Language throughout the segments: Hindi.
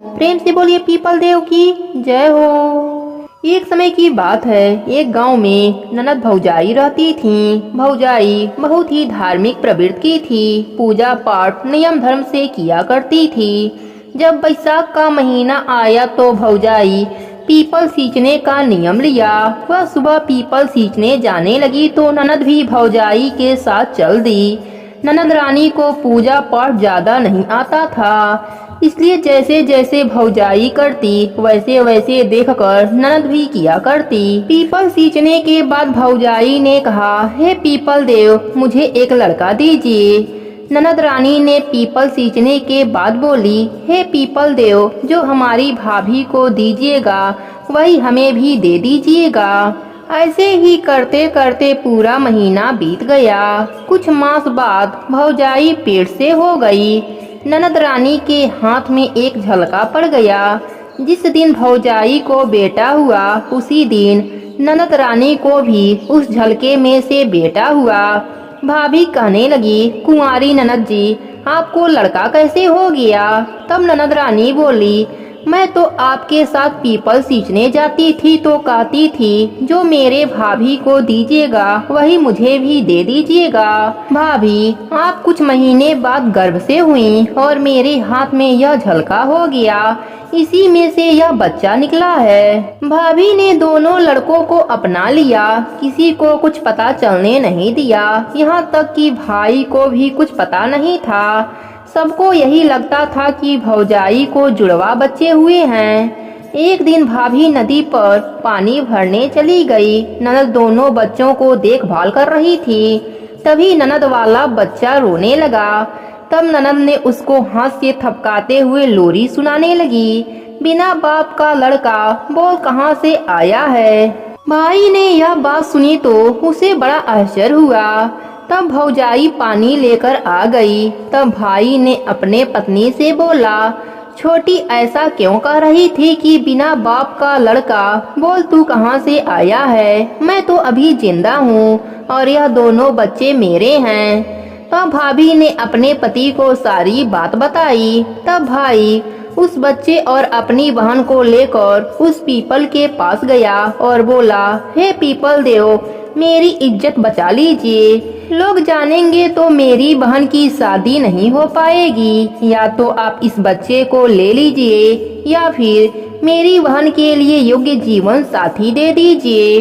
प्रेम से बोलिए पीपल देव की जय हो। एक समय की बात है, एक गांव में ननद भौजाई रहती थीं। भौजाई बहुत ही धार्मिक प्रवृत्ति की थी, पूजा पाठ नियम धर्म से किया करती थी। जब बैसाख का महीना आया तो भौजाई पीपल सींचने का नियम लिया। वह सुबह पीपल सींचने जाने लगी तो ननद भी भौजाई के साथ चल दी। ननद रानी को पूजा पाठ ज्यादा नहीं आता था, इसलिए जैसे जैसे भौजाई करती वैसे वैसे देखकर ननद भी किया करती। पीपल सींचने के बाद भौजाई ने कहा, हे पीपल देव, मुझे एक लड़का दीजिए। ननद रानी ने पीपल सींचने के बाद बोली, हे पीपल देव, जो हमारी भाभी को दीजिएगा वही हमें भी दे दीजिएगा। ऐसे ही करते करते पूरा महीना बीत गया। कुछ मास बाद भौजाई पेट से हो गई। ननद रानी के हाथ में एक झलका पड़ गया। जिस दिन भौजाई को बेटा हुआ उसी दिन ननद रानी को भी उस झलके में से बेटा हुआ। भाभी कहने लगी, कुंवारी ननद जी, आपको लड़का कैसे हो गया? तब ननद रानी बोली, मैं तो आपके साथ पीपल सींचने जाती थी तो कहती थी, जो मेरे भाभी को दीजिएगा वही मुझे भी दे दीजिएगा। भाभी, आप कुछ महीने बाद गर्भ से हुई और मेरे हाथ में यह झलका हो गया, इसी में से यह बच्चा निकला है। भाभी ने दोनों लड़कों को अपना लिया, किसी को कुछ पता चलने नहीं दिया। यहाँ तक कि भाई को भी कुछ पता नहीं था। सबको यही लगता था कि भौजाई को जुड़वा बच्चे हुए हैं। एक दिन भाभी नदी पर पानी भरने चली गई। ननद दोनों बच्चों को देखभाल कर रही थी। तभी ननद वाला बच्चा रोने लगा। तब ननद ने उसको हाथ से थपकाते हुए लोरी सुनाने लगी, बिना बाप का लड़का बोल कहाँ से आया है। भाई ने यह बात सुनी तो उसे बड़ा आश्चर्य हुआ। तब भौजाई पानी लेकर आ गई। तब भाई ने अपने पत्नी से बोला, छोटी ऐसा क्यों कह रही थी कि बिना बाप का लड़का, बोल तू कहाँ से आया है? मैं तो अभी जिंदा हूँ और यह दोनों बच्चे मेरे हैं। तब भाभी ने अपने पति को सारी बात बताई। तब भाई उस बच्चे और अपनी बहन को लेकर उस पीपल के पास गया और बोला, हे पीपल देव, मेरी इज्जत बचा लीजिए। लोग जानेंगे तो मेरी बहन की शादी नहीं हो पाएगी। या तो आप इस बच्चे को ले लीजिए या फिर मेरी बहन के लिए योग्य जीवन साथी दे दीजिए।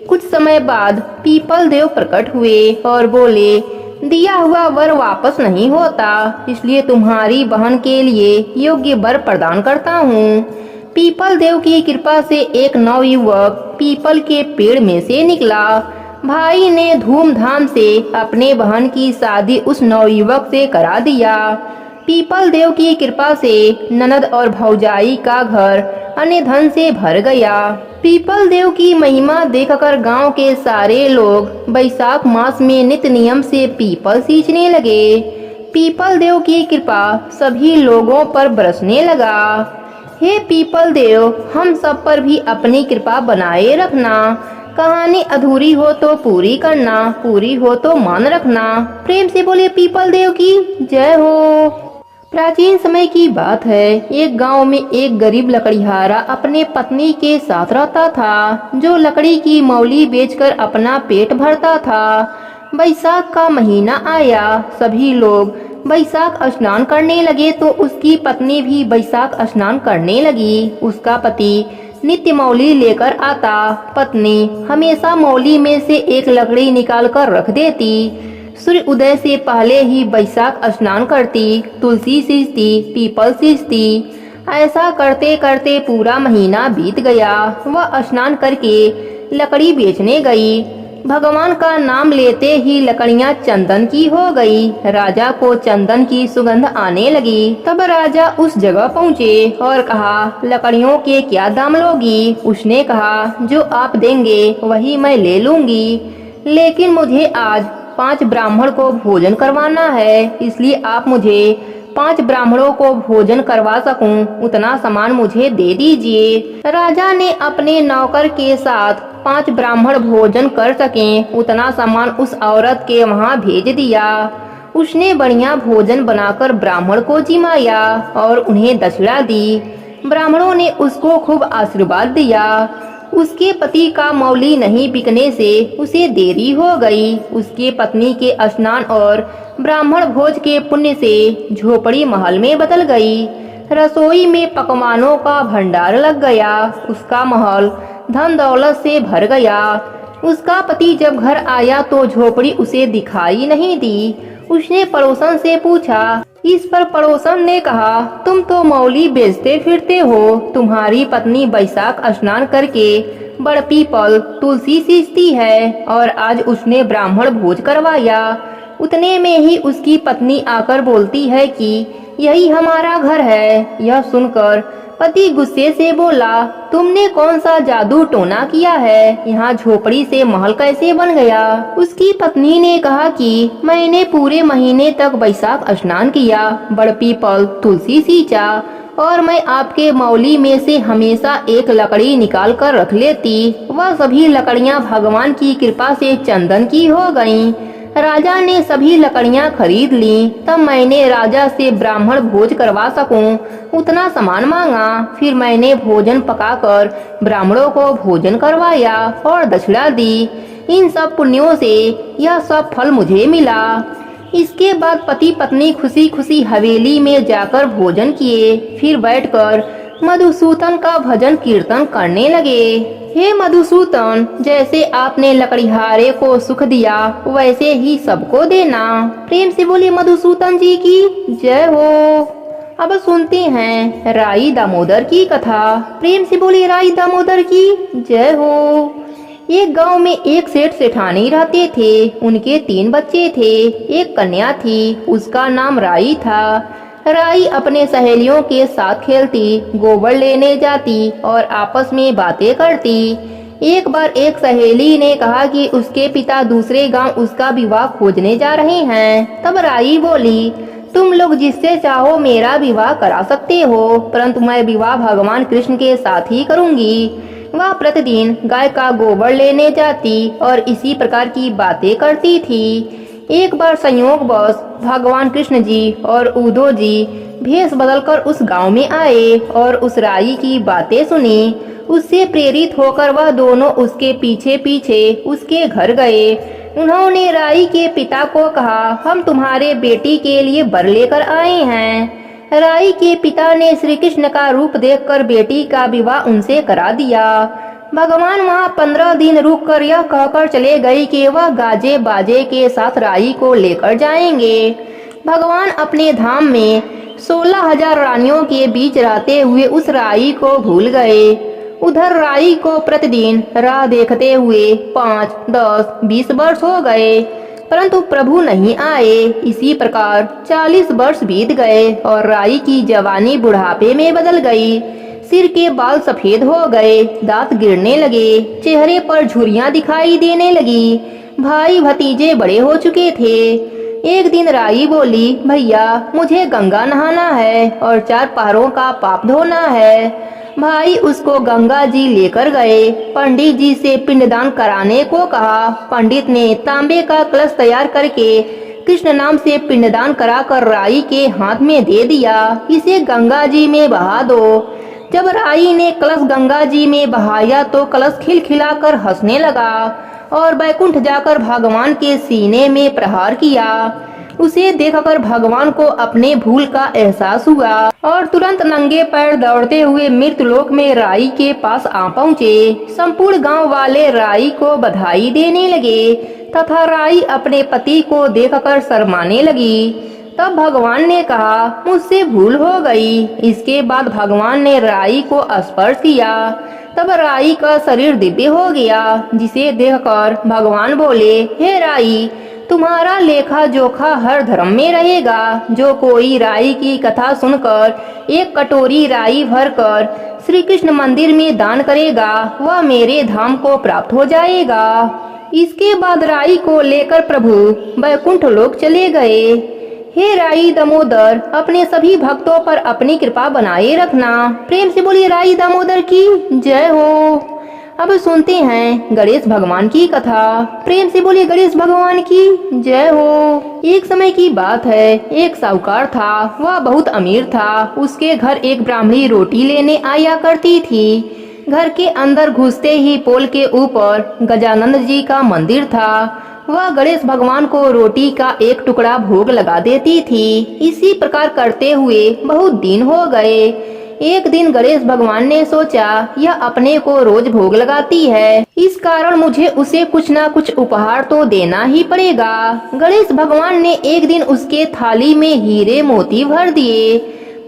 कुछ समय बाद पीपल देव प्रकट हुए और बोले, दिया हुआ वर वापस नहीं होता, इसलिए तुम्हारी बहन के लिए योग्य वर प्रदान करता हूँ। पीपल देव की कृपा से एक नवयुवक पीपल के पेड़ में से निकला। भाई ने धूमधाम से अपने बहन की शादी उस नवयुवक से करा दिया। पीपल देव की कृपा से ननद और भौजाई का घर अन्य धन से भर गया। पीपल देव की महिमा देखकर गांव के सारे लोग बैसाख मास में नित्य नियम से पीपल सींचने लगे। पीपल देव की कृपा सभी लोगों पर बरसने लगा। हे पीपल देव, हम सब पर भी अपनी कृपा बनाए रखना। कहानी अधूरी हो तो पूरी करना, पूरी हो तो मान रखना। प्रेम से बोले पीपल देव की जय हो। प्राचीन समय की बात है, एक गांव में एक गरीब लकड़ीहारा अपने पत्नी के साथ रहता था, जो लकड़ी की मौली बेचकर अपना पेट भरता था। बैसाख का महीना आया, सभी लोग बैसाख स्नान करने लगे तो उसकी पत्नी भी बैसाख स्नान करने लगी। उसका पति नित्य मौली लेकर आता। पत्नी हमेशा मौली में से एक लकड़ी निकाल कर रख देती। सूर्य उदय से पहले ही बैसाख स्नान करती, तुलसी सींचती, पीपल सींचती। ऐसा करते करते पूरा महीना बीत गया। वह स्नान करके लकड़ी बेचने गई। भगवान का नाम लेते ही लकड़ियां चंदन की हो गई। राजा को चंदन की सुगंध आने लगी। तब राजा उस जगह पहुँचे और कहा, लकड़ियों के क्या दाम लोगी? उसने कहा, जो आप देंगे वही मैं ले लूंगी, लेकिन मुझे आज 5 ब्राह्मण को भोजन करवाना है, इसलिए आप मुझे 5 ब्राह्मणों को भोजन करवा सकूं उतना सामान मुझे दे दीजिए। राजा ने अपने नौकर के साथ 5 ब्राह्मण भोजन कर सकें उतना सामान उस औरत के वहां भेज दिया। उसने बढ़िया भोजन बनाकर ब्राह्मण को जिमाया और उन्हें दक्षिणा दी। ब्राह्मणों ने उसको खूब आशीर्वाद दिया। उसके पति का मौली नहीं बिकने से उसे देरी हो गई। उसके पत्नी के स्नान और ब्राह्मण भोज के पुण्य से झोपड़ी महल में बदल गई। रसोई में पकवानों का भंडार लग गया। उसका महल धन दौलत से भर गया। उसका पति जब घर आया तो झोपड़ी उसे दिखाई नहीं दी। उसने पड़ोसन से पूछा। इस पर पड़ोसन ने कहा, तुम तो मौली बेचते फिरते हो। तुम्हारी पत्नी बैसाख स्नान करके बड़ पीपल तुलसी सींचती है और आज उसने ब्राह्मण भोज करवाया। उतने में ही उसकी पत्नी आकर बोलती है कि यही हमारा घर है। यह सुनकर पति गुस्से से बोला, तुमने कौन सा जादू टोना किया है? यहाँ झोपड़ी से महल कैसे बन गया? उसकी पत्नी ने कहा कि मैंने पूरे महीने तक बैसाख स्नान किया, बड़ पीपल तुलसी सींचा और मैं आपके मौली में से हमेशा एक लकड़ी निकाल कर रख लेती। वह सभी लकड़ियाँ भगवान की कृपा से चंदन की हो गईं। राजा ने सभी लकड़ियाँ खरीद ली। तब मैंने राजा से ब्राह्मण भोज करवा सकूं उतना सामान मांगा। फिर मैंने भोजन पकाकर ब्राह्मणों को भोजन करवाया और दक्षिणा दी। इन सब पुण्यों से यह सब फल मुझे मिला। इसके बाद पति पत्नी खुशी खुशी हवेली में जाकर भोजन किए। फिर बैठकर मधुसूदन का भजन कीर्तन करने लगे। हे मधुसूदन, जैसे आपने लकड़ीहारे को सुख दिया वैसे ही सबको देना। प्रेम से बोले मधुसूदन जी की जय हो। अब सुनते हैं राई दामोदर की कथा। प्रेम से बोले राई दामोदर की जय हो। एक गांव में एक सेठ सेठानी रहते थे। उनके 3 बच्चे थे। एक कन्या थी, उसका नाम राई था। राई अपने सहेलियों के साथ खेलती, गोबर लेने जाती और आपस में बातें करती। एक बार एक सहेली ने कहा कि उसके पिता दूसरे गांव उसका विवाह खोजने जा रहे हैं। तब राई बोली, तुम लोग जिससे चाहो मेरा विवाह करा सकते हो, परंतु मैं विवाह भगवान कृष्ण के साथ ही करूंगी। वह प्रतिदिन गाय का गोबर लेने जाती और इसी प्रकार की बातें करती थी। एक बार संयोगवश भगवान कृष्ण जी और उद्धव जी भेष बदलकर उस गांव में आए और उस राई की बातें सुनी। उससे प्रेरित होकर वह दोनों उसके पीछे पीछे उसके घर गए। उन्होंने राई के पिता को कहा, हम तुम्हारे बेटी के लिए वर लेकर आए हैं। राई के पिता ने श्री कृष्ण का रूप देखकर बेटी का विवाह उनसे करा दिया। भगवान वहाँ 15 दिन रुक कर यह कहकर चले गए कि वह गाजे बाजे के साथ राई को लेकर जाएंगे। भगवान अपने धाम में 16,000 रानियों के बीच रहते हुए उस राई को भूल गए। उधर राई को प्रतिदिन राह देखते हुए 5, 10, 20 वर्ष हो गए, परंतु प्रभु नहीं आए। इसी प्रकार 40 वर्ष बीत गए और राई की जवानी बुढ़ापे में बदल गई। सिर के बाल सफेद हो गए, दांत गिरने लगे, चेहरे पर झुर्रियां दिखाई देने लगी। भाई भतीजे बड़े हो चुके थे। एक दिन राई बोली, भैया मुझे गंगा नहाना है और 4 पहरों का पाप धोना है। भाई उसको गंगा जी लेकर गए। पंडित जी से पिंडदान कराने को कहा। पंडित ने तांबे का कलश तैयार करके कृष्ण नाम से पिंडदान कराकर राई के हाथ में दे दिया, इसे गंगा जी में बहा दो। जब राई ने कलश गंगा जी में बहाया तो कलश खिलखिलाकर हंसने लगा और बैकुंठ जाकर भगवान के सीने में प्रहार किया। उसे देखकर भगवान को अपने भूल का एहसास हुआ और तुरंत नंगे पैर दौड़ते हुए मृतलोक में राई के पास आ पहुँचे। संपूर्ण गांव वाले राई को बधाई देने लगे तथा राई अपने पति को देखकर शर्माने लगी। तब भगवान ने कहा, मुझसे भूल हो गई। इसके बाद भगवान ने राई को स्पर्श किया। तब राई का शरीर दिव्य हो गया, जिसे देखकर भगवान बोले, हे राई, तुम्हारा लेखा जोखा हर धर्म में रहेगा। जो कोई राई की कथा सुनकर 1 कटोरी राई भरकर श्री कृष्ण मंदिर में दान करेगा, वह मेरे धाम को प्राप्त हो जाएगा। इसके बाद राई को लेकर प्रभु बैकुंठ लोक चले गए। हे राई दामोदर, अपने सभी भक्तों पर अपनी कृपा बनाए रखना। प्रेम से बोलिए राई दामोदर की जय हो। अब सुनते हैं गणेश भगवान की कथा। प्रेम से बोलिए गणेश भगवान की जय हो। एक समय की बात है, एक साहूकार था, वह बहुत अमीर था। उसके घर एक ब्राह्मणी रोटी लेने आया करती थी। घर के अंदर घुसते ही पोल के ऊपर गजानंद जी का मंदिर था। वह गणेश भगवान को रोटी का एक टुकड़ा भोग लगा देती थी। इसी प्रकार करते हुए बहुत दिन हो गए। एक दिन गणेश भगवान ने सोचा, यह अपने को रोज भोग लगाती है, इस कारण मुझे उसे कुछ न कुछ उपहार तो देना ही पड़ेगा। गणेश भगवान ने एक दिन उसके थाली में हीरे मोती भर दिए।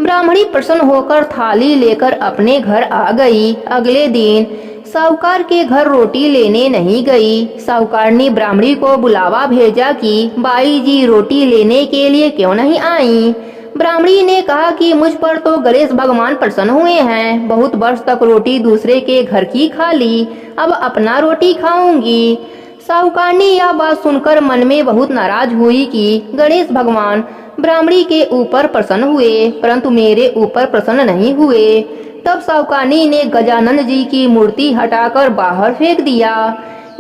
ब्राह्मणी प्रसन्न होकर थाली लेकर अपने घर आ गई। अगले दिन साहूकार के घर रोटी लेने नहीं गई। साहूकार ने ब्राह्मणी को बुलावा भेजा कि बाई जी रोटी लेने के लिए क्यों नहीं आई। ब्राह्मणी ने कहा कि मुझ पर तो गणेश भगवान प्रसन्न हुए हैं, बहुत वर्ष तक रोटी दूसरे के घर की खा ली, अब अपना रोटी खाऊंगी। साहूकारनी यह बात सुनकर मन में बहुत नाराज हुई कि गणेश भगवान ब्राह्मणी के ऊपर प्रसन्न हुए परंतु मेरे ऊपर प्रसन्न नहीं हुए। तब साहूकारनी ने गजानंद जी की मूर्ति हटाकर बाहर फेंक दिया।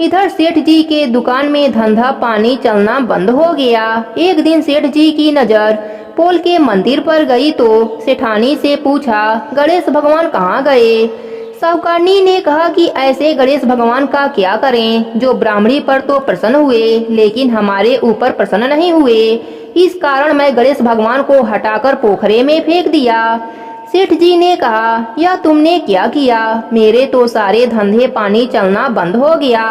इधर सेठ जी के दुकान में धंधा पानी चलना बंद हो गया। एक दिन सेठ जी की नजर पोल के मंदिर पर गई तो सेठानी से पूछा, गणेश भगवान कहाँ गए। साहूकारनी ने कहा कि ऐसे गणेश भगवान का क्या करें, जो ब्राह्मणी पर तो प्रसन्न हुए लेकिन हमारे ऊपर प्रसन्न नहीं हुए, इस कारण मैं गणेश भगवान को हटाकर पोखरे में फेंक दिया। सेठ जी ने कहा, यह तुमने क्या किया, मेरे तो सारे धंधे पानी चलना बंद हो गया।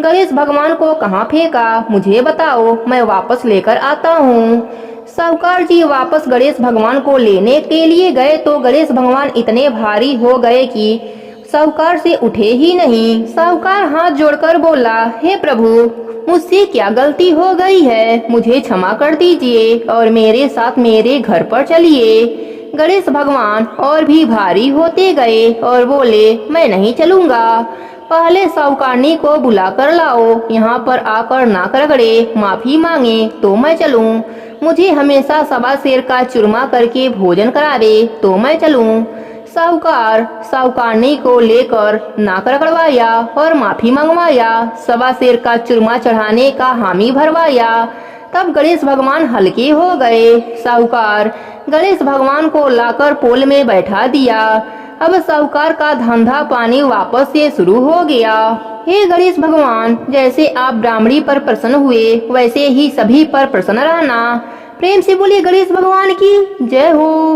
गणेश भगवान को कहाँ फेंका, मुझे बताओ, मैं वापस लेकर आता हूँ। साहूकार जी वापस गणेश भगवान को लेने के लिए गए तो गणेश भगवान इतने भारी हो गए कि साहूकार से उठे ही नहीं। साहूकार हाथ जोड़कर बोला, हे प्रभु, मुझसे क्या गलती हो गई है, मुझे क्षमा कर दीजिए और मेरे साथ मेरे घर पर चलिए। गणेश भगवान और भी भारी होते गए और बोले, मैं नहीं चलूंगा, पहले साहूकारनी को बुला कर लाओ, यहाँ पर आकर नाक रगड़े माफी मांगे तो मैं चलूं, मुझे हमेशा सवा शेर का चूरमा करके भोजन करावे तो मैं चलूं। साहूकार साहूकारनी को लेकर नाक रगड़वाया और माफी मंगवाया, सवा शेर का चूरमा चढ़ाने का हामी भरवाया। तब गणेश भगवान हल्के हो गए। साहूकार गणेश भगवान को लाकर पोल में बैठा दिया। अब साहूकार का धंधा पानी वापस से शुरू हो गया। हे गणेश भगवान, जैसे आप ब्राह्मणी पर प्रसन्न हुए वैसे ही सभी पर प्रसन्न रहना। प्रेम से बोलिए गणेश भगवान की जय हो।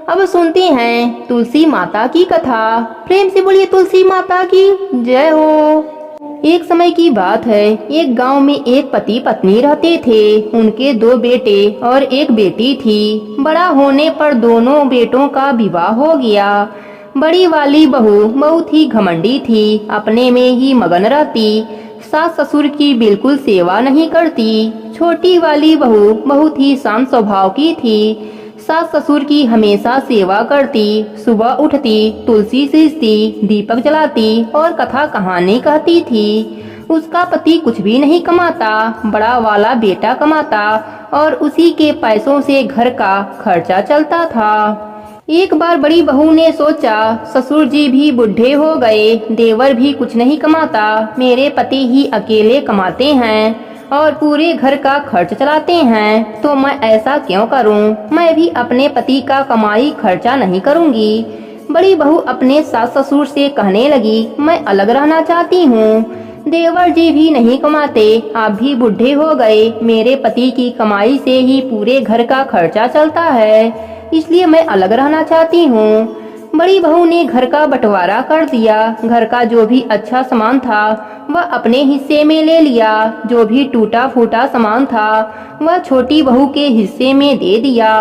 अब सुनते हैं तुलसी माता की कथा। प्रेम से बोलिए तुलसी माता की जय हो। एक समय की बात है, एक गांव में एक पति पत्नी रहते थे। उनके 2 बेटे और एक बेटी थी। बड़ा होने पर दोनों बेटों का विवाह हो गया। बड़ी वाली बहू बहुत ही घमंडी थी, अपने में ही मगन रहती, सास ससुर की बिल्कुल सेवा नहीं करती। छोटी वाली बहू बहुत ही शांत स्वभाव की थी, सास ससुर की हमेशा सेवा करती, सुबह उठती, तुलसी सींचती, दीपक जलाती और कथा कहानी कहती थी। उसका पति कुछ भी नहीं कमाता, बड़ा वाला बेटा कमाता और उसी के पैसों से घर का खर्चा चलता था। एक बार बड़ी बहू ने सोचा, ससुर जी भी बूढ़े हो गए, देवर भी कुछ नहीं कमाता, मेरे पति ही अकेले कमाते हैं और पूरे घर का खर्च चलाते हैं, तो मैं ऐसा क्यों करूं? मैं भी अपने पति का कमाई खर्चा नहीं करूंगी। बड़ी बहू अपने सास ससुर से कहने लगी, मैं अलग रहना चाहती हूँ, देवर जी भी नहीं कमाते, आप भी बूढ़े हो गए, मेरे पति की कमाई से ही पूरे घर का खर्चा चलता है, इसलिए मैं अलग रहना चाहती हूँ। बड़ी बहू ने घर का बंटवारा कर दिया। घर का जो भी अच्छा सामान था वह अपने हिस्से में ले लिया, जो भी टूटा फूटा सामान था वह छोटी बहू के हिस्से में दे दिया।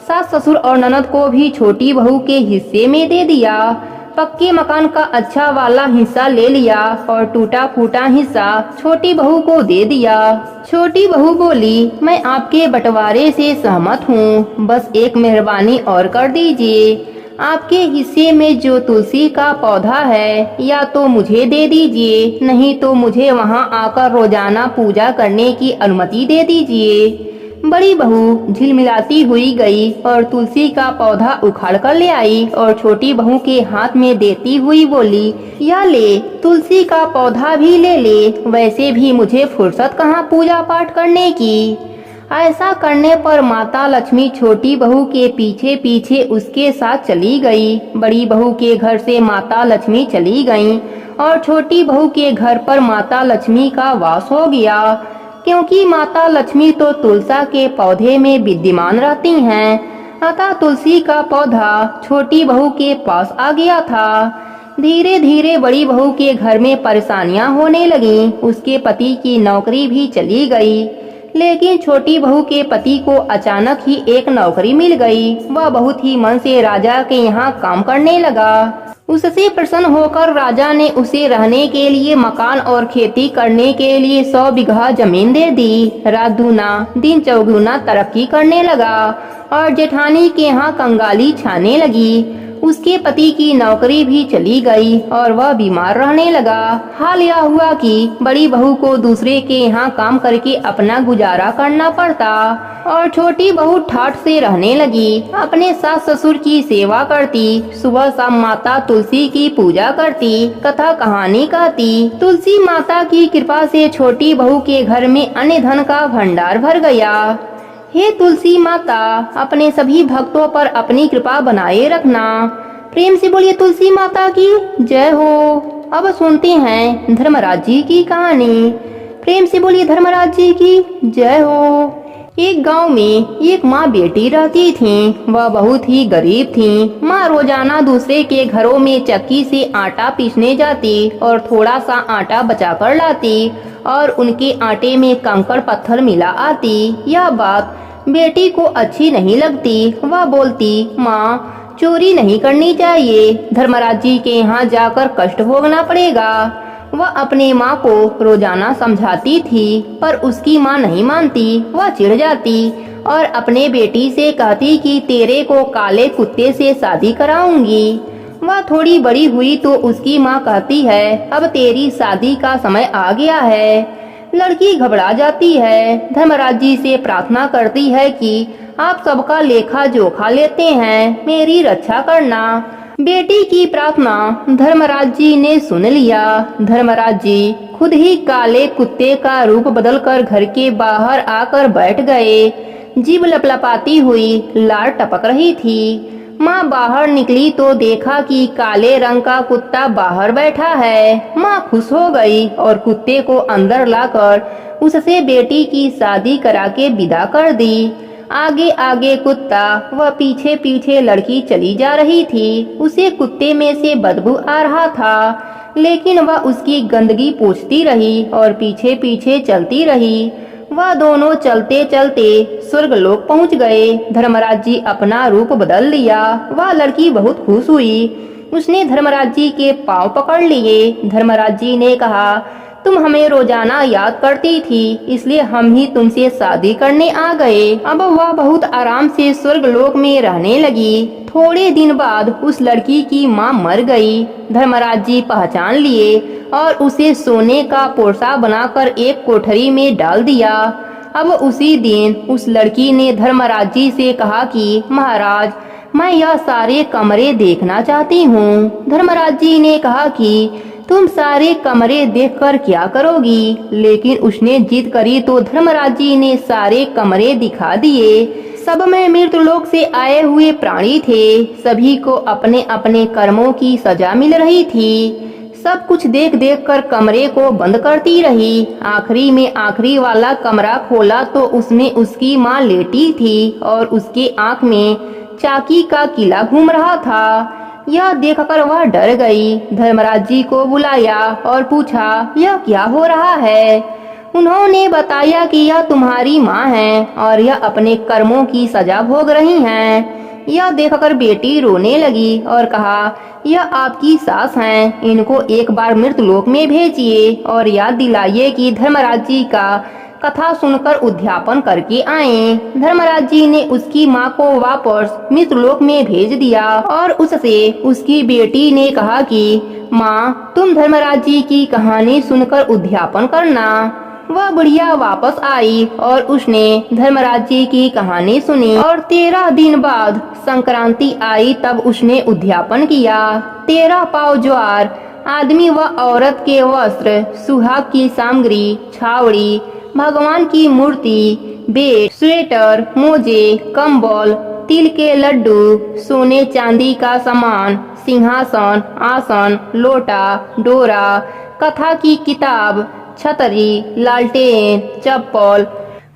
सास ससुर और ननद को भी छोटी बहू के हिस्से में दे दिया। पक्के मकान का अच्छा वाला हिस्सा ले लिया और टूटा फूटा हिस्सा छोटी बहू को दे दिया। छोटी बहू बोली, मैं आपके बंटवारे से सहमत हूँ, बस एक मेहरबानी और कर दीजिए, आपके हिस्से में जो तुलसी का पौधा है या तो मुझे दे दीजिए, नहीं तो मुझे वहाँ आकर रोजाना पूजा करने की अनुमति दे दीजिए। बड़ी बहू झिलमिलाती हुई गई और तुलसी का पौधा उखाड़ कर ले आई और छोटी बहू के हाथ में देती हुई बोली, या ले, तुलसी का पौधा भी ले ले, वैसे भी मुझे फुर्सत कहाँ पूजा पाठ करने की। ऐसा करने पर माता लक्ष्मी छोटी बहू के पीछे पीछे उसके साथ चली गई। बड़ी बहू के घर से माता लक्ष्मी चली गईं और छोटी बहू के घर पर माता लक्ष्मी का वास हो गया, क्योंकि माता लक्ष्मी तो तुलसा के पौधे में विद्यमान रहती हैं। अतः तुलसी का पौधा छोटी बहू के पास आ गया था। धीरे धीरे बड़ी बहू के घर में परेशानियां होने लगीं। उसके पति की नौकरी भी चली गई, लेकिन छोटी बहू के पति को अचानक ही एक नौकरी मिल गई। वह बहुत ही मन से राजा के यहाँ काम करने लगा। उससे प्रसन्न होकर राजा ने उसे रहने के लिए मकान और खेती करने के लिए 100 बीघा जमीन दे दी। रात दूना दिन चौगुना तरक्की करने लगा और जेठानी के यहाँ कंगाली छाने लगी। उसके पति की नौकरी भी चली गई और वह बीमार रहने लगा। हाल यह हुआ कि बड़ी बहू को दूसरे के यहाँ काम करके अपना गुजारा करना पड़ता और छोटी बहू ठाठ से रहने लगी। अपने सास ससुर की सेवा करती, सुबह शाम माता तुलसी की पूजा करती, कथा कहानी कहती। तुलसी माता की कृपा से छोटी बहू के घर में अन्न धन का भंडार भर गया। हे तुलसी माता, अपने सभी भक्तों पर अपनी कृपा बनाए रखना। प्रेम से बोलिए तुलसी माता की जय हो। अब सुनते हैं धर्मराज जी की कहानी। प्रेम से बोलिए धर्मराज जी की जय हो। एक गांव में एक माँ बेटी रहती थीं। वह बहुत ही गरीब थीं। माँ रोजाना दूसरे के घरों में चक्की से आटा पीसने जाती और थोड़ा सा आटा बचाकर लाती और उनके आटे में कंकड़ पत्थर मिला आती। यह बात बेटी को अच्छी नहीं लगती। वह बोलती, माँ, चोरी नहीं करनी चाहिए, धर्मराज जी के यहाँ जाकर कष्ट भोगना पड़ेगा। वह अपने माँ को रोजाना समझाती थी, पर उसकी माँ नहीं मानती। वह चिढ़ जाती और अपने बेटी से कहती कि तेरे को काले कुत्ते से शादी कराऊंगी। वह थोड़ी बड़ी हुई तो उसकी माँ कहती है, अब तेरी शादी का समय आ गया है। लड़की घबरा जाती है, धर्मराज जी से प्रार्थना करती है कि आप सबका लेखा जोखा लेते हैं, मेरी रक्षा करना। बेटी की प्रार्थना धर्मराज जी ने सुन लिया। धर्मराज जी खुद ही काले कुत्ते का रूप बदलकर घर के बाहर आकर बैठ गए। जीभ लपलपाती हुई लार टपक रही थी। माँ बाहर निकली तो देखा कि काले रंग का कुत्ता बाहर बैठा है। माँ खुश हो गई और कुत्ते को अंदर लाकर उससे बेटी की शादी करा के विदा कर दी। आगे आगे कुत्ता वह पीछे पीछे लड़की चली जा रही थी। उसे कुत्ते में से बदबू आ रहा था, लेकिन वह उसकी गंदगी पोंछती रही और पीछे पीछे चलती रही। वह दोनों चलते चलते स्वर्गलोक पहुंच गए। धर्मराज जी अपना रूप बदल लिया। वह लड़की बहुत खुश हुई। उसने धर्मराज जी के पांव पकड़ लिए। धर्मराज जी ने कहा, तुम हमें रोजाना याद करती थी, इसलिए हम ही तुमसे शादी करने आ गए। अब वह बहुत आराम से स्वर्गलोक में रहने लगी। थोड़े दिन बाद उस लड़की की माँ मर गई। धर्मराज जी पहचान लिए और उसे सोने का पोरसा बनाकर एक कोठरी में डाल दिया। अब उसी दिन उस लड़की ने धर्मराज जी से कहा कि महाराज, मैं यह सारे कमरे देखना चाहती हूँ। धर्मराज जी ने कहा कि तुम सारे कमरे देखकर क्या करोगी, लेकिन उसने जिद करी तो धर्मराज जी ने सारे कमरे दिखा दिए। सब में मृतलोक से आए हुए प्राणी थे। सभी को अपने अपने कर्मों की सजा मिल रही थी। सब कुछ देख देख कर कमरे को बंद करती रही। आखिरी में आखिरी वाला कमरा खोला तो उसमें उसकी माँ लेटी थी और उसके आँख में चाकी का किला घूम रहा था। यह देखकर वह डर गई। धर्मराज जी को बुलाया और पूछा, यह क्या हो रहा है? उन्होंने बताया कि यह तुम्हारी माँ है और यह अपने कर्मों की सजा भोग रही हैं। यह देखकर बेटी रोने लगी और कहा, यह आपकी सास हैं, इनको एक बार मृतलोक में भेजिए और याद दिलाइए कि धर्मराज जी का कथा सुनकर उद्यापन करके आए। धर्मराज जी ने उसकी माँ को वापस मृतलोक में भेज दिया और उससे उसकी बेटी ने कहा कि माँ, तुम धर्मराज जी की कहानी सुनकर उद्यापन करना। वह बुढ़िया वापस आई और उसने धर्मराज जी की कहानी सुनी और 13 दिन बाद संक्रांति आई तब उसने उद्यापन किया। 13 पाव ज्वार, आदमी व औरत के वस्त्र, सुहाग की सामग्री, छावड़ी, भगवान की मूर्ति, बेट, स्वेटर, मोजे, कंबल, तिल के लड्डू, सोने चांदी का सामान, सिंहासन, आसन, लोटा, डोरा, कथा की किताब, छतरी, लालटेन, चप्पल,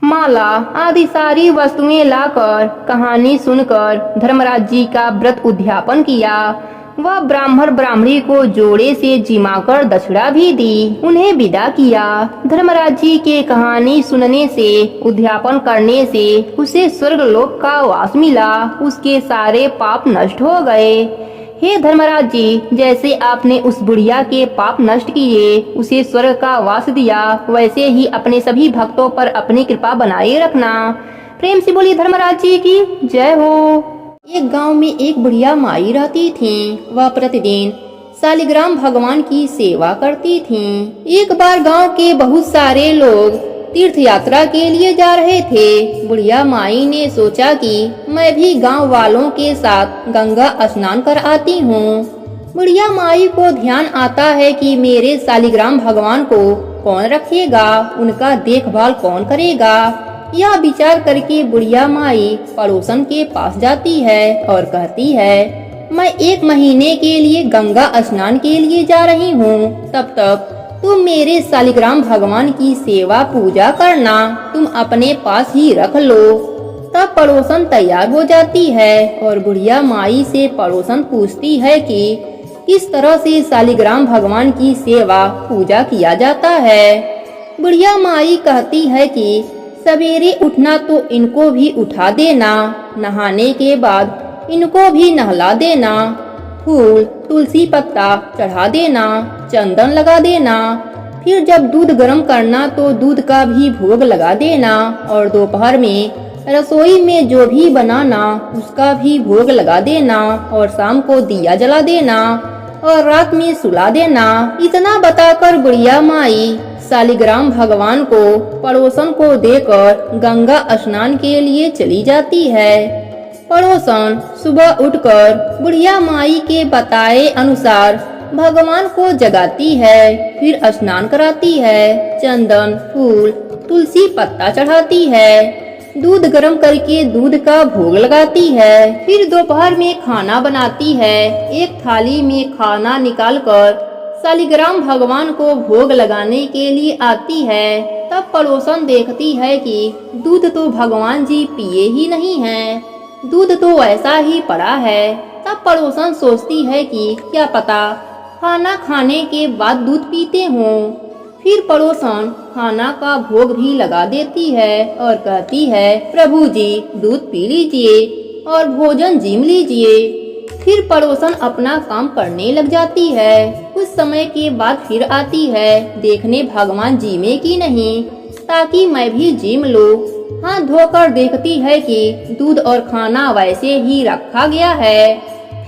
माला आदि सारी वस्तुएं लाकर कहानी सुनकर धर्मराज जी का व्रत उद्यापन किया। वह ब्राह्मण ब्राह्मणी को जोड़े से जिमाकर दक्षिणा भी दी, उन्हें विदा किया। धर्मराज जी के कहानी सुनने से, उद्यापन करने से उसे स्वर्ग लोक का वास मिला, उसके सारे पाप नष्ट हो गए। हे धर्मराज जी, जैसे आपने उस बुढ़िया के पाप नष्ट किए, उसे स्वर्ग का वास दिया, वैसे ही अपने सभी भक्तों पर अपनी कृपा बनाए रखना। प्रेम से बोली धर्मराज जी की जय हो। एक गांव में एक बुढ़िया माई रहती थी। वह प्रतिदिन शालिग्राम भगवान की सेवा करती थी। एक बार गांव के बहुत सारे लोग तीर्थ यात्रा के लिए जा रहे थे। बुढ़िया माई ने सोचा कि मैं भी गांव वालों के साथ गंगा स्नान कर आती हूँ। बुढ़िया माई को ध्यान आता है कि मेरे शालिग्राम भगवान को कौन रखेगा, उनका देखभाल कौन करेगा। यह विचार करके बुढ़िया माई पड़ोसन के पास जाती है और कहती है, मैं 1 महीने के लिए गंगा स्नान के लिए जा रही हूँ, तब तक तुम मेरे शालिग्राम भगवान की सेवा पूजा करना, तुम अपने पास ही रख लो। तब पड़ोसन तैयार हो जाती है और बुढ़िया माई से पड़ोसन पूछती है कि किस तरह से शालिग्राम भगवान की सेवा पूजा किया जाता है। बुढ़िया माई कहती है कि सवेरे उठना तो इनको भी उठा देना, नहाने के बाद इनको भी नहला देना, फूल तुलसी पत्ता चढ़ा देना, चंदन लगा देना, फिर जब दूध गर्म करना तो दूध का भी भोग लगा देना और दोपहर में रसोई में जो भी बनाना उसका भी भोग लगा देना और शाम को दिया जला देना और रात में सुला देना। इतना बताकर बुढ़िया माई शालिग्राम भगवान को पड़ोसन को देकर गंगा स्नान के लिए चली जाती है। पड़ोसन सुबह उठकर बुढ़िया माई के बताए अनुसार भगवान को जगाती है, फिर स्नान कराती है, चंदन फूल तुलसी पत्ता चढ़ाती है, दूध गर्म करके दूध का भोग लगाती है, फिर दोपहर में खाना बनाती है। एक थाली में खाना निकालकर शालिग्राम भगवान को भोग लगाने के लिए आती है। तब पड़ोसन देखती है कि दूध तो भगवान जी पिए ही नहीं हैं, दूध तो ऐसा ही पड़ा है। तब पड़ोसन सोचती है कि क्या पता खाना खाने के बाद दूध पीते हों। फिर पड़ोसन खाना का भोग भी लगा देती है और कहती है, प्रभु जी दूध पी लीजिए और भोजन जीम लीजिए। फिर पड़ोसन अपना काम करने लग जाती है। कुछ समय के बाद फिर आती है देखने भगवान जीमे की नहीं, ताकि मैं भी जीम लूं। हाथ धोकर देखती है कि दूध और खाना वैसे ही रखा गया है।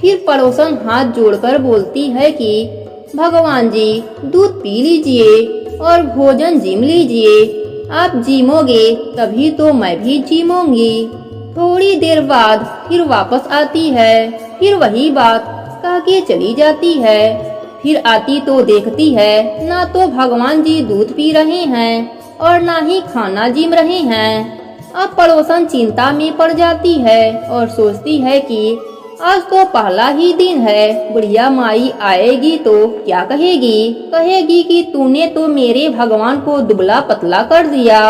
फिर पड़ोसन हाथ जोड़कर बोलती है कि भगवान जी दूध पी लीजिए और भोजन जीम लीजिए, आप जीमोगे तभी तो मैं भी जीमूंगी। थोड़ी देर बाद फिर वापस आती है, फिर वही बात कह के चली जाती है। फिर आती तो देखती है ना तो भगवान जी दूध पी रहे हैं और ना ही खाना जीम रहे हैं। अब पड़ोसन चिंता में पड़ जाती है और सोचती है कि आज तो पहला ही दिन है, बुढ़िया माई आएगी तो क्या कहेगी, कहेगी कि तूने तो मेरे भगवान को दुबला पतला कर दिया।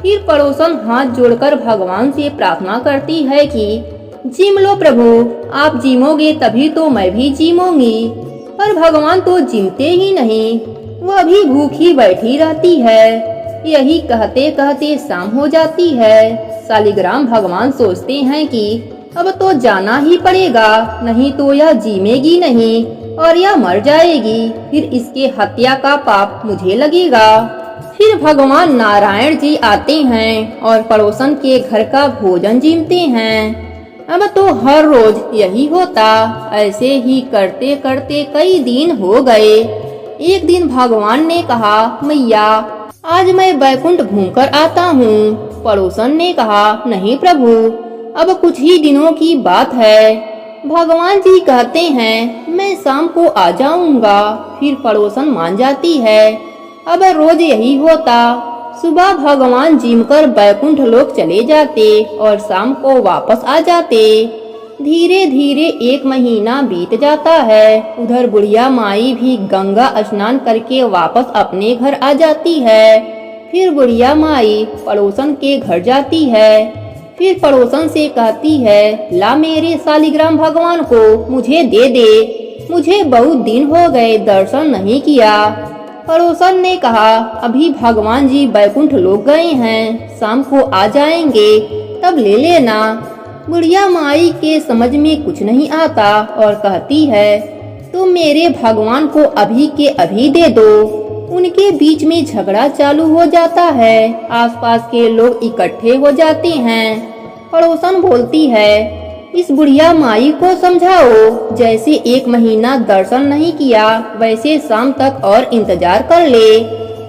फिर पड़ोसन हाथ जोड़कर भगवान से प्रार्थना करती है कि जिम लो प्रभु, आप जिमोगे तभी तो मैं भी जिमूंगी। पर भगवान तो जिमते ही नहीं, वह भी भूखी बैठी रहती है। यही कहते कहते शाम हो जाती है। शालिग्राम भगवान सोचते हैं कि अब तो जाना ही पड़ेगा, नहीं तो यह जीमेगी नहीं और यह मर जाएगी, फिर इसके हत्या का पाप मुझे लगेगा। फिर भगवान नारायण जी आते हैं और पड़ोसन के घर का भोजन जीमते हैं। अब तो हर रोज यही होता। ऐसे ही करते करते कई दिन हो गए। एक दिन भगवान ने कहा, मैया आज मैं वैकुंठ घूमकर आता हूँ। पड़ोसन ने कहा, नहीं प्रभु, अब कुछ ही दिनों की बात है। भगवान जी कहते हैं मैं शाम को आ जाऊंगा। फिर पड़ोसन मान जाती है। अब रोज यही होता। सुबह भगवान जिम कर बैकुंठ लोक चले जाते और शाम को वापस आ जाते। धीरे धीरे 1 महीना बीत जाता है। उधर बुढ़िया माई भी गंगा स्नान करके वापस अपने घर आ जाती है। फिर बुढ़िया माई पड़ोसन के घर जाती है। फिर पड़ोसन से कहती है, ला मेरे शालिग्राम भगवान को मुझे दे दे, मुझे बहुत दिन हो गए दर्शन नहीं किया। पड़ोसन ने कहा, अभी भगवान जी बैकुंठ लोक गए हैं, शाम को आ जाएंगे, तब ले लेना। बुढ़िया माई के समझ में कुछ नहीं आता और कहती है, तुम मेरे भगवान को अभी के अभी दे दो। उनके बीच में झगड़ा चालू हो जाता है। आसपास के लोग इकट्ठे हो जाते हैं। पड़ोसन बोलती है, इस बुढ़िया माई को समझाओ, जैसे 1 महीना दर्शन नहीं किया वैसे शाम तक और इंतजार कर ले,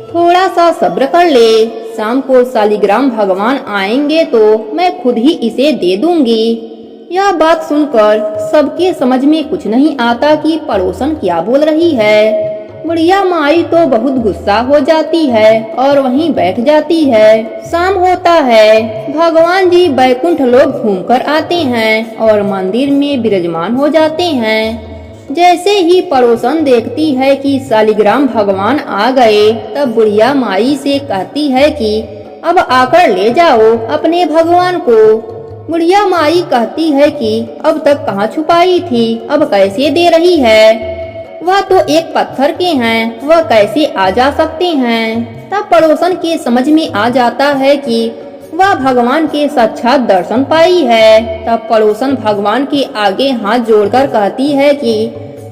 थोड़ा सा सब्र कर ले। शाम को शालिग्राम भगवान आएंगे तो मैं खुद ही इसे दे दूंगी। यह बात सुनकर सबके समझ में कुछ नहीं आता कि पड़ोसन क्या बोल रही है। बुढ़िया माई तो बहुत गुस्सा हो जाती है और वहीं बैठ जाती है। शाम होता है। भगवान जी बैकुंठ लोक घूमकर आते हैं और मंदिर में विराजमान हो जाते हैं। जैसे ही पड़ोसन देखती है कि शालिग्राम भगवान आ गए, तब बुढ़िया माई से कहती है कि अब आकर ले जाओ अपने भगवान को। बुढ़िया माई कहती है कि अब तक कहाँ छुपाई थी, अब कैसे दे रही है? वह तो एक पत्थर के हैं, वह कैसे आ जा सकते हैं? तब पड़ोसन के समझ में आ जाता है कि वह भगवान के साक्षात दर्शन पाई है। तब पड़ोसन भगवान के आगे हाथ जोड़कर कहती है कि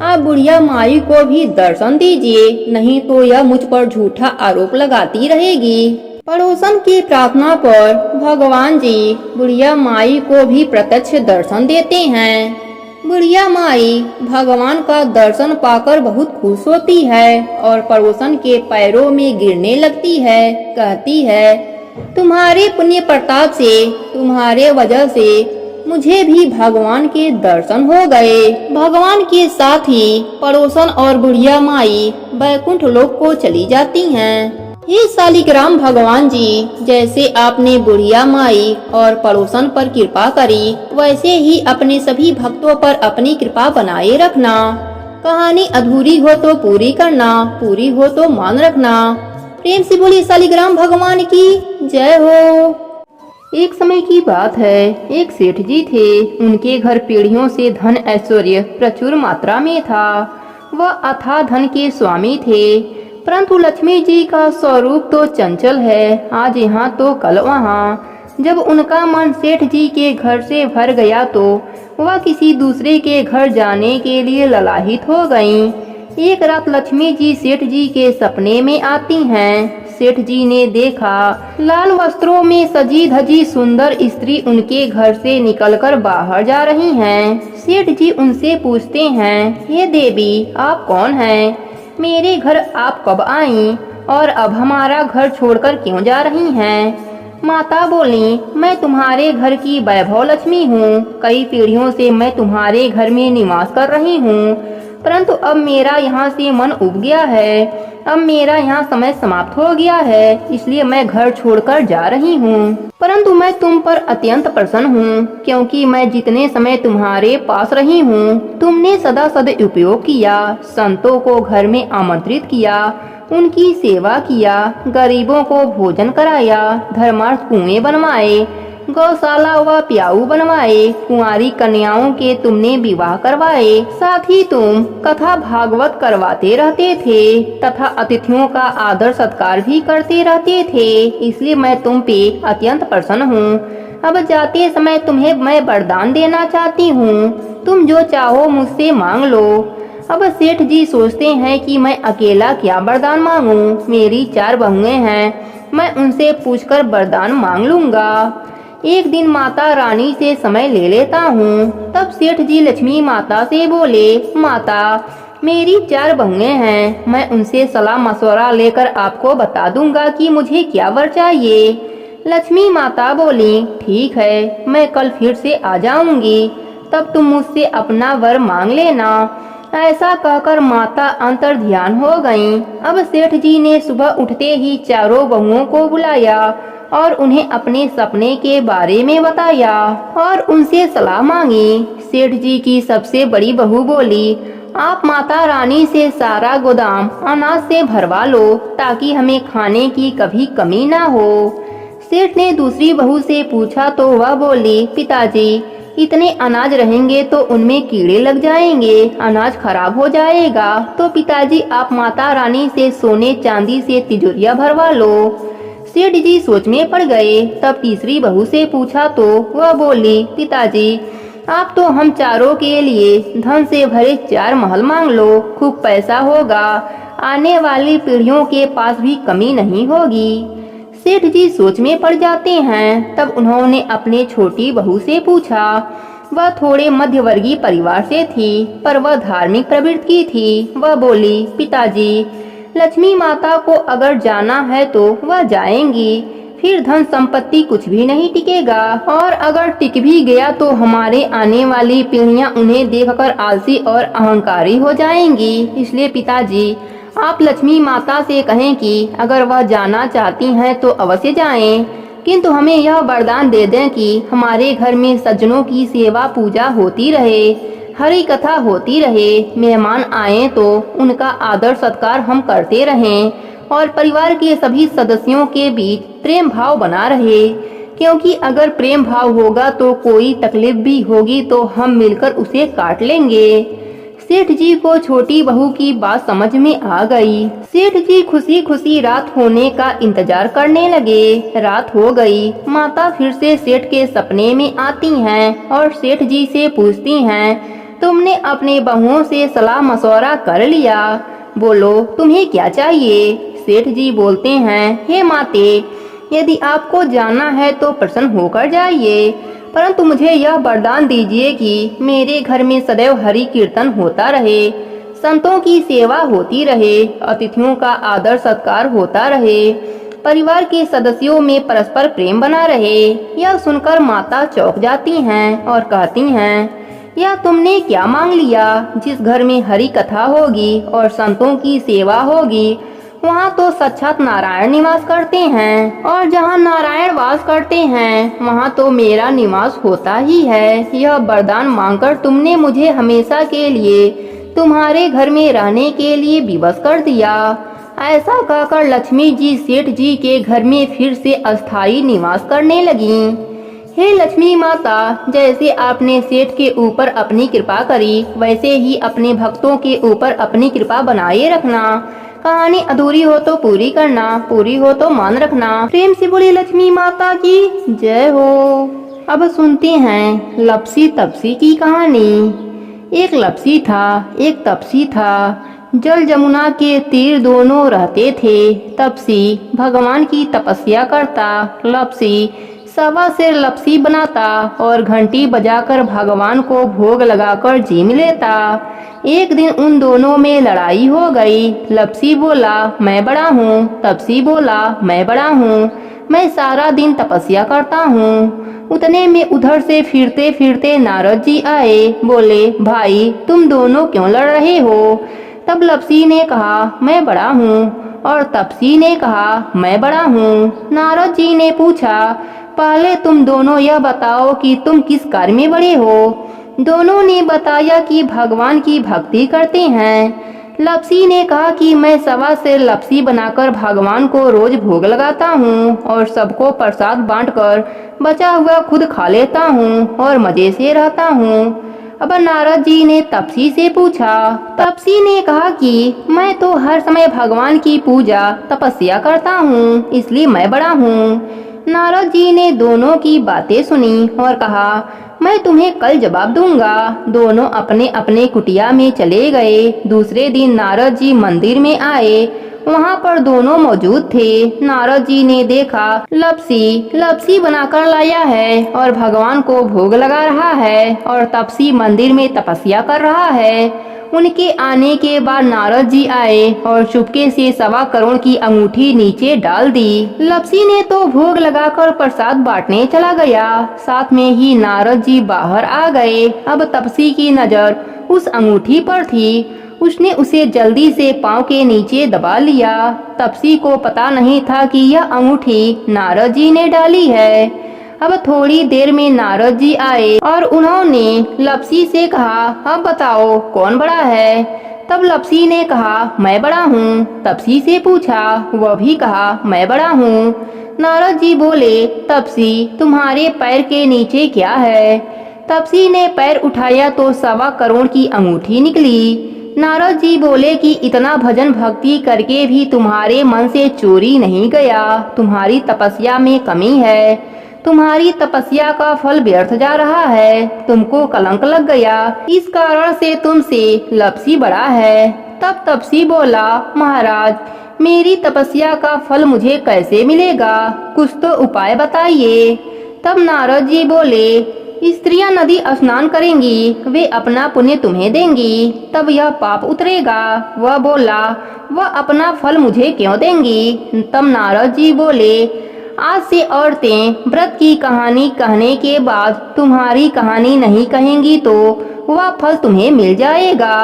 आप बुढ़िया माई को भी दर्शन दीजिए, नहीं तो यह मुझ पर झूठा आरोप लगाती रहेगी। पड़ोसन की प्रार्थना पर भगवान जी बुढ़िया माई को भी प्रत्यक्ष दर्शन देते हैं। बुढ़िया माई भगवान का दर्शन पाकर बहुत खुश होती है और पड़ोसन के पैरों में गिरने लगती है। कहती है, तुम्हारे पुण्य प्रताप से, तुम्हारे वजह से मुझे भी भगवान के दर्शन हो गए। भगवान के साथ ही पड़ोसन और बुढ़िया माई बैकुंठ लोक को चली जाती हैं। हे शालिग्राम भगवान जी, जैसे आपने बुढ़िया माई और पड़ोसन पर कृपा करी, वैसे ही अपने सभी भक्तों पर अपनी कृपा बनाए रखना। कहानी अधूरी हो तो पूरी करना, पूरी हो तो मान रखना। प्रेम से बोलिए शालिग्राम भगवान की जय हो। एक समय की बात है, एक सेठ जी थे। उनके घर पीढ़ियों से धन ऐश्वर्य प्रचुर मात्रा में था। वह अथाह धन के स्वामी थे, परंतु लक्ष्मी जी का स्वरूप तो चंचल है, आज यहाँ तो कल वहाँ। जब उनका मन सेठ जी के घर से भर गया तो वह किसी दूसरे के घर जाने के लिए ललाहित हो गईं। एक रात लक्ष्मी जी सेठ जी के सपने में आती हैं। सेठ जी ने देखा लाल वस्त्रों में सजी धजी सुंदर स्त्री उनके घर से निकलकर बाहर जा रही हैं। सेठ जी उनसे पूछते हैं, हे देवी, आप कौन हैं? मेरे घर आप कब आईं और अब हमारा घर छोड़कर क्यों जा रही हैं? माता बोली, मैं तुम्हारे घर की वैभव लक्ष्मी हूँ। कई पीढ़ियों से मैं तुम्हारे घर में निवास कर रही हूँ, परंतु अब मेरा यहाँ से मन उब गया है। अब मेरा यहाँ समय समाप्त हो गया है, इसलिए मैं घर छोड़कर जा रही हूँ। परंतु मैं तुम पर अत्यंत प्रसन्न हूँ, क्योंकि मैं जितने समय तुम्हारे पास रही हूँ, तुमने सदा सदुपयोग किया, संतों को घर में आमंत्रित किया, उनकी सेवा किया, गरीबों को भोजन कराया, धर्मार्थ कुएं बनवाए, गौशाला व प्याऊ बनवाए, कुंवारी कन्याओं के तुमने विवाह करवाए। साथ ही तुम कथा भागवत करवाते रहते थे तथा अतिथियों का आदर सत्कार भी करते रहते थे, इसलिए मैं तुम पे अत्यंत प्रसन्न हूँ। अब जाते समय तुम्हें मैं वरदान देना चाहती हूँ, तुम जो चाहो मुझसे मांग लो। अब सेठ जी सोचते हैं कि मैं अकेला क्या वरदान मांगूं, मेरी 4 बहुएं हैं, मैं उनसे पूछकर वरदान मांग लूंगा। एक दिन माता रानी से समय ले लेता हूँ। तब सेठ जी लक्ष्मी माता से बोले, माता, मेरी 4 बहुएं हैं, मैं उनसे सलाह मशवरा लेकर आपको बता दूंगा कि मुझे क्या वर चाहिए। लक्ष्मी माता बोली, ठीक है, मैं कल फिर से आ जाऊंगी, तब तुम मुझसे अपना वर मांग लेना। ऐसा कहकर माता अंतर्ध्यान हो गईं। अब सेठ जी ने सुबह उठते ही चारों बहुओं को बुलाया और उन्हें अपने सपने के बारे में बताया और उनसे सलाह मांगी। सेठ जी की सबसे बड़ी बहू बोली, आप माता रानी से सारा गोदाम अनाज से भरवा लो ताकि हमें खाने की कभी कमी ना हो। सेठ ने दूसरी बहू से पूछा तो वह बोली, पिताजी, इतने अनाज रहेंगे तो उनमें कीड़े लग जाएंगे, अनाज खराब हो जाएगा, तो पिताजी आप माता रानी से सोने चांदी से तिजोरियां भरवा लो। सेठ जी सोच में पड़ गए। तब तीसरी बहू से पूछा तो वह बोली, पिताजी, आप तो हम चारों के लिए धन से भरे 4 महल मांग लो, खूब पैसा होगा, आने वाली पीढ़ियों के पास भी कमी नहीं होगी। सेठ जी सोच में पड़ जाते हैं। तब उन्होंने अपने छोटी बहू से पूछा। वह थोड़े मध्यवर्गीय परिवार से थी, पर वह धार्मिक प्रवृत्ति की थी। वह बोली, पिताजी, लक्ष्मी माता को अगर जाना है तो वह जाएंगी, फिर धन संपत्ति कुछ भी नहीं टिकेगा, और अगर टिक भी गया तो हमारे आने वाली पीढ़ियां उन्हें देखकर आलसी और अहंकारी हो जाएंगी। इसलिए पिताजी, आप लक्ष्मी माता से कहें कि अगर वह जाना चाहती हैं तो अवश्य जाएं, किंतु हमें यह वरदान दे दें कि हमारे घर में सज्जनों की सेवा पूजा होती रहे, हरि कथा होती रहे, मेहमान आए तो उनका आदर सत्कार हम करते रहें और परिवार के सभी सदस्यों के बीच प्रेम भाव बना रहे, क्योंकि अगर प्रेम भाव होगा तो कोई तकलीफ भी होगी तो हम मिलकर उसे काट लेंगे। सेठ जी को छोटी बहू की बात समझ में आ गई। सेठ जी खुशी खुशी रात होने का इंतजार करने लगे। रात हो गई। माता फिर से सेठ के सपने में आती हैं और सेठ जी से पूछती हैं, तुमने अपने बहुओं से सलाह मशवरा कर लिया? बोलो, तुम्हें क्या चाहिए? सेठ जी बोलते हैं, हे माते, यदि आपको जाना है तो प्रसन्न होकर जाइए, परंतु मुझे यह वरदान दीजिए कि मेरे घर में सदैव हरि कीर्तन होता रहे, संतों की सेवा होती रहे, अतिथियों का आदर सत्कार होता रहे, परिवार के सदस्यों में परस्पर प्रेम बना रहे। यह सुनकर माता चौंक जाती हैं और कहती हैं, यह तुमने क्या मांग लिया? जिस घर में हरि कथा होगी और संतों की सेवा होगी, वहाँ तो साक्षात नारायण निवास करते हैं, और जहाँ नारायण वास करते हैं वहाँ तो मेरा निवास होता ही है। यह वरदान मांगकर तुमने मुझे हमेशा के लिए तुम्हारे घर में रहने के लिए विवश कर दिया। ऐसा कहकर लक्ष्मी जी सेठ जी के घर में फिर से अस्थायी निवास करने लगीं। हे लक्ष्मी माता, जैसे आपने सेठ के ऊपर अपनी कृपा करी, वैसे ही अपने भक्तों के ऊपर अपनी कृपा बनाए रखना। कहानी अधूरी हो तो पूरी करना, पूरी हो तो मान रखना। प्रेम से बोली लक्ष्मी माता की जय हो। अब सुनते हैं लपसी तपसी की कहानी। एक लपसी था, एक तपसी था। जल जमुना के तीर दोनों रहते थे। तपसी भगवान की तपस्या करता, लपसी सवा सिर लपसी बनाता और घंटी बजाकर भगवान को भोग लगाकर जीम लेता। एक दिन उन दोनों में लड़ाई हो गई। लपसी बोला, मैं बड़ा हूँ। तपसी बोला, मैं बड़ा हूँ, मैं सारा दिन तपस्या करता हूँ। उतने में उधर से फिरते फिरते नारद जी आए। बोले, भाई तुम दोनों क्यों लड़ रहे हो? तब लपसी ने कहा, मैं बड़ा हूँ, और तपसी ने कहा, मैं बड़ा हूँ। नारद जी ने पूछा, पहले तुम दोनों यह बताओ कि तुम किस कार्य में बड़े हो? दोनों ने बताया कि भगवान की भक्ति करते हैं। लपसी ने कहा कि मैं सवा से लपसी बनाकर भगवान को रोज भोग लगाता हूँ और सबको प्रसाद बांटकर बचा हुआ खुद खा लेता हूँ और मजे से रहता हूँ। अब नारद जी ने तपसी से पूछा। तपसी ने कहा कि मैं तो हर समय भगवान की पूजा तपस्या करता हूँ, इसलिए मैं बड़ा हूँ। नारद जी ने दोनों की बातें सुनी और कहा, मैं तुम्हें कल जवाब दूंगा। दोनों अपने अपने कुटिया में चले गए। दूसरे दिन नारद जी मंदिर में आए। वहाँ पर दोनों मौजूद थे। नारद जी ने देखा लपसी बनाकर लाया है और भगवान को भोग लगा रहा है, और तपसी मंदिर में तपस्या कर रहा है। उनके आने के बाद नारद जी आए और चुपके से 1.25 करोड़ की अंगूठी नीचे डाल दी। लपसी ने तो भोग लगाकर प्रसाद बांटने चला गया। साथ में ही नारद जी बाहर आ गए। अब तपसी की नजर उस अंगूठी पर थी। उसने उसे जल्दी से पांव के नीचे दबा लिया। तपसी को पता नहीं था कि यह अंगूठी नारद जी ने डाली है। अब थोड़ी देर में नारद जी आए और उन्होंने लपसी से कहा, अब बताओ कौन बड़ा है। तब लपसी ने कहा, मैं बड़ा हूँ। तपसी से पूछा, वह भी कहा, मैं बड़ा हूँ। नारद जी बोले, तपसी तुम्हारे पैर के नीचे क्या है। तपसी ने पैर उठाया तो 1.25 करोड़ की अंगूठी निकली। नारद जी बोले कि इतना भजन भक्ति करके भी तुम्हारे मन से चोरी नहीं गया। तुम्हारी तपस्या में कमी है। तुम्हारी तपस्या का फल व्यर्थ जा रहा है। तुमको कलंक लग गया। इस कारण से तुमसे लपसी बड़ा है। तब तपसी बोला, महाराज मेरी तपस्या का फल मुझे कैसे मिलेगा, कुछ तो उपाय बताइए। तब नारद जी बोले, स्त्रियां नदी स्नान करेंगी, वे अपना पुण्य तुम्हें देंगी, तब यह पाप उतरेगा। वह बोला, वह अपना फल मुझे क्यों देंगी। तब नारद जी बोले, आज से औरतें व्रत की कहानी कहने के बाद तुम्हारी कहानी नहीं कहेंगी तो वह फल तुम्हें मिल जाएगा।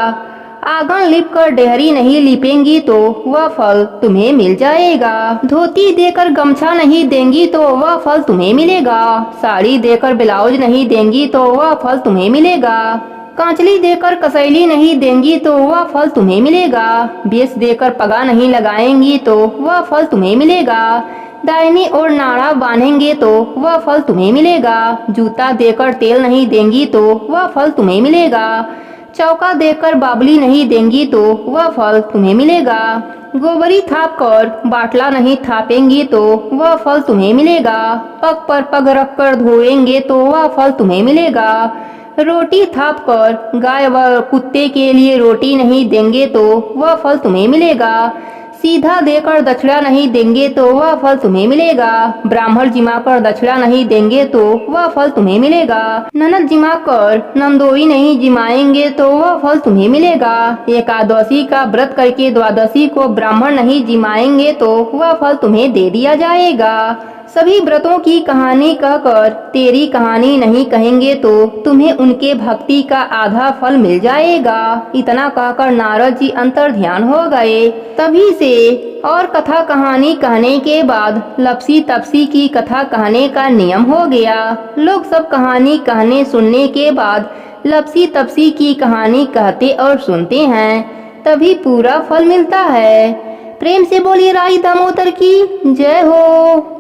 आंगन लिप कर डेहरी नहीं लिपेंगी तो वह फल तुम्हें मिल जाएगा। धोती देकर गमछा नहीं देंगी तो वह फल तुम्हें मिलेगा। साड़ी देकर ब्लाउज नहीं देंगी तो वह फल तुम्हें मिलेगा। कांचली देकर कसैली नहीं देंगी तो वह फल तुम्हें मिलेगा। बेस देकर पगा नहीं लगाएंगी तो वह फल तुम्हें मिलेगा। दाहिनी ओर नाड़ा बांधेंगे तो वह फल तुम्हें मिलेगा। जूता देकर तेल नहीं देंगी तो वह फल तुम्हें मिलेगा। चौका देकर बाबली नहीं देंगी तो वह फल तुम्हें मिलेगा। गोबरी थाप कर बाटला नहीं थापेंगी तो वह फल तुम्हें मिलेगा। पग पर पग रख कर धोएंगे तो वह फल तुम्हें मिलेगा। रोटी थाप कर गाय व कुत्ते के लिए रोटी नहीं देंगे तो वह फल तुम्हें मिलेगा। सीधा देकर दक्षिणा नहीं देंगे तो वह फल तुम्हें मिलेगा। ब्राह्मण जिमा कर दक्षिणा नहीं देंगे तो वह फल तुम्हें मिलेगा। ननद जिमा कर नंदोई नहीं जिमाएंगे तो वह फल तुम्हें मिलेगा। एकादशी का व्रत करके द्वादशी को ब्राह्मण नहीं जिमाएंगे तो वह फल तुम्हें दे दिया जाएगा। सभी व्रतों की कहानी कहकर तेरी कहानी नहीं कहेंगे तो तुम्हें उनके भक्ति का आधा फल मिल जाएगा। इतना कहकर नारद जी अंतर ध्यान हो गए। तभी से और कथा कहानी कहने के बाद लपसी तपसी की कथा कहने का नियम हो गया। लोग सब कहानी कहने सुनने के बाद लपसी तपसी की कहानी कहते और सुनते हैं, तभी पूरा फल मिलता है। प्रेम से बोलिए राई दामोदर की जय हो।